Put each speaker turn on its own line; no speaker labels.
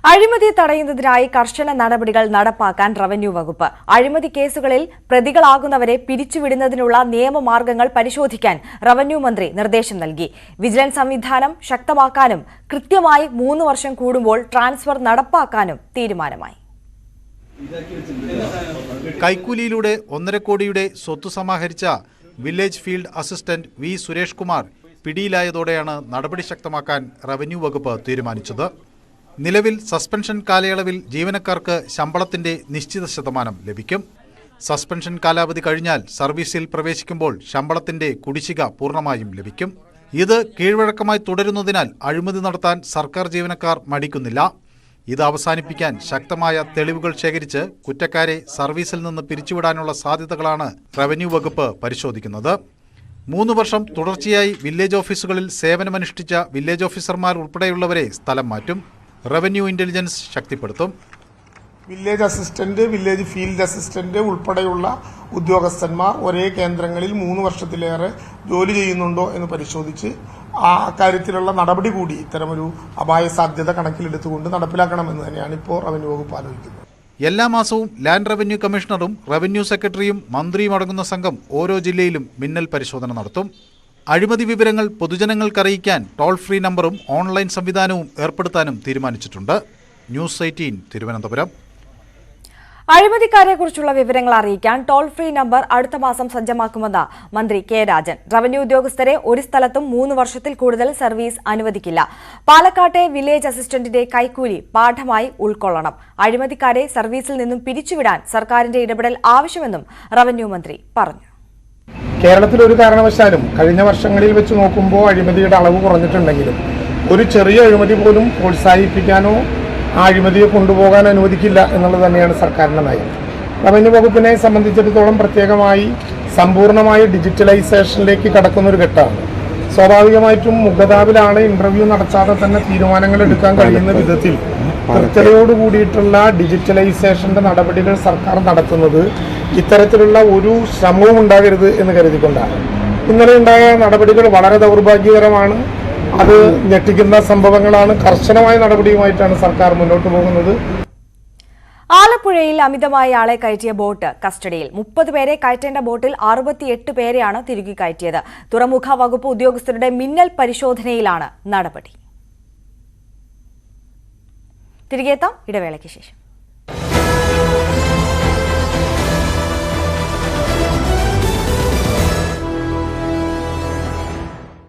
അഴിമതി തടയുന്നതിനായി കർശന നടപടികൾ നടപ്പാക്കാൻ റവന്യൂ വകുപ്പ്. അഴിമതി കേസുകളിൽ പ്രതികളാകുന്നവരെ പിരിച്ചുവിടുന്നതിനുള്ള നിയമമാർഗങ്ങൾ പരിശോധിക്കാൻ റവന്യൂ മന്ത്രി നിർദ്ദേശം നൽകി. വിജിലൻസ് സംവിധാനം ശക്തമാക്കാനും കൃത്യമായി 3 വർഷം കൂടുമ്പോൾ ട്രാൻസ്ഫർ നടപ്പാക്കാനും തീരുമാനമായി.
കൈക്കൂലിയിലൂടെ 1.5 കോടിയുടെ സ്വത്ത് സമാഹരിച്ച village field assistant V Suresh Kumar പിടിയിലായതോടെയാണ് നടപടി ശക്തമാക്കാൻ റവന്യൂ വകുപ്പ് തീരുമാനിച്ചത്. നിലവിൽ സസ്പെൻഷൻ കാലയളവിൽ ജീവനക്കാർക്ക് ശമ്പളത്തിന്റെ നിശ്ചിത ശതമാനം ലഭിക്കും. സസ്പെൻഷൻ കാലാവധി കഴിഞ്ഞാൽ സർവീസിൽ പ്രവേശിക്കുമ്പോൾ ശമ്പളത്തിന്റെ കുടിശ്ശിക പൂർണ്ണമായും ലഭിക്കും. ഇത് കീഴ്വഴക്കമായി തുടരുന്നതിനാൽ അഴിമതി നടത്താൻ സർക്കാർ ജീവനക്കാർ മടിക്കുന്നില്ല. ഇത് അവസാനിപ്പിക്കാൻ ശക്തമായ തെളിവുകൾ ശേഖരിച്ച് കുറ്റക്കാരെ സർവീസിൽ നിന്ന് പിരിച്ചുവിടാനുള്ള സാധ്യതകളാണ് റവന്യൂ വകുപ്പ് പരിശോധിക്കുന്നത്. 3 വർഷം തുടർച്ചയായി വില്ലേജ് ഓഫീസുകളിൽ സേവനമനുഷ്ഠിച്ച വില്ലേജ് ഓഫീസർമാർ ഉൾപ്പെടെയുള്ളവരെ സ്ഥലം മാറ്റും. റവന്യൂ ഇന്റലിജൻസ് ശക്തിപ്പെടുത്തും.
Village assistant, village field assistant ഉൾപ്പെടെയുള്ള ഉദ്യോഗസ്ഥന്മാർ ഒരേ കേന്ദ്രങ്ങളിൽ 3 വർഷത്തിലേറെ ജോലി ചെയ്യുന്നുണ്ടോ എന്ന് പരിശോധിച്ച് അക്കാര്യത്തിലുള്ള നടപടി കൂടി ഇത്തരമൊരു അപായ സാധ്യത കണക്കിലെടുത്തുകൊണ്ട് നടപ്പിലാക്കണമെന്ന് തന്നെയാണ് ഇപ്പോൾ റവന്യൂ വകുപ്പ് ആലോചിക്കുന്നത്.
എല്ലാ മാസവും ലാൻഡ് റവന്യൂ കമ്മീഷണറും റവന്യൂ സെക്രട്ടറിയും മന്ത്രിയും അടങ്ങുന്ന സംഘം ഓരോ ജില്ലയിലും മിന്നൽ പരിശോധന നടത്തും. അഴിമതി വിവരങ്ങൾ പൊതുജനങ്ങൾക്കറിയിക്കാൻ ടോൾ ഫ്രീ നമ്പറും ഓൺലൈൻ സംവിധാനവും ഏർപ്പെടുത്താനും തീരുമാനിച്ചിട്ടുണ്ട്. ന്യൂസ് 18 തിരുവനന്തപുരം.
അഴിമതിക്കാരെക്കുറിച്ചുള്ള വിവരങ്ങൾ അറിയിക്കാൻ ടോൾ ഫ്രീ നമ്പർ അടുത്ത മാസം സജ്ജമാക്കുമെന്ന് മന്ത്രി കെ രാജൻ. റവന്യൂ ഉദ്യോഗസ്ഥരെ ഒരു സ്ഥലത്തും 3 വർഷത്തിൽ കൂടുതൽ സർവീസ് അനുവദിക്കില്ല. പാലക്കാട്ടെ വില്ലേജ് അസിസ്റ്റന്റിന്റെ കൈക്കൂലി പാഠമായി ഉൾക്കൊള്ളണം. അഴിമതിക്കാരെ സർവീസിൽ നിന്നും പിരിച്ചുവിടാൻ സർക്കാരിന്റെ ഇടപെടൽ ആവശ്യമെന്നും റവന്യൂ മന്ത്രി പറഞ്ഞു.
കേരളത്തിൽ ഒരു കാരണവശാലും കഴിഞ്ഞ വർഷങ്ങളിൽ വെച്ച് നോക്കുമ്പോൾ അഴിമതിയുടെ അളവ് കുറഞ്ഞിട്ടുണ്ടെങ്കിലും ഒരു ചെറിയ അഴിമതി പോലും പ്രോത്സാഹിപ്പിക്കാനോ ആ അഴിമതിയെ കൊണ്ടുപോകാൻ അനുവദിക്കില്ല എന്നുള്ളത് തന്നെയാണ് സർക്കാരിൻ്റെ നയം. റവന്യൂ വകുപ്പിനെ സംബന്ധിച്ചിടത്തോളം പ്രത്യേകമായി സമ്പൂർണ്ണമായ ഡിജിറ്റലൈസേഷനിലേക്ക് കടക്കുന്ന ഒരു ഘട്ടമാണ്. സ്വാഭാവികമായിട്ടും മുഖതാവിലാണ് ഇന്റർവ്യൂ നടത്താതെ തന്നെ തീരുമാനങ്ങൾ എടുക്കാൻ കഴിയുന്ന വിധത്തിൽ കൃത്യതയോട് കൂടിയിട്ടുള്ള ഡിജിറ്റലൈസേഷന്റെ നടപടികൾ സർക്കാർ നടത്തുന്നത് ഇത്തരത്തിലുള്ള ഒരു ശ്രമവും ഉണ്ടാകരുത് എന്ന് കരുതിക്കൊണ്ടാണ്. ഇന്നലെ ഉണ്ടായ നടപടികൾ വളരെ ദൗർഭാഗ്യകരമാണ്. അത് ഞെട്ടിക്കുന്ന സംഭവങ്ങളാണ്. കർശനമായ നടപടിയുമായിട്ടാണ് സർക്കാർ മുന്നോട്ട് പോകുന്നത്.
ആലപ്പുഴയിൽ അമിതമായി ആളെ കയറ്റിയ ബോട്ട് കസ്റ്റഡിയിൽ. 30 പേരെ കയറ്റേണ്ട ബോട്ടിൽ 68 പേരെയാണ് തിരികെ കയറ്റിയത്. തുറമുഖ വകുപ്പ് ഉദ്യോഗസ്ഥരുടെ മിന്നൽ പരിശോധനയിലാണ് നടപടി. തിരികെത്താം ഇടവേളയ്ക്ക് ശേഷം.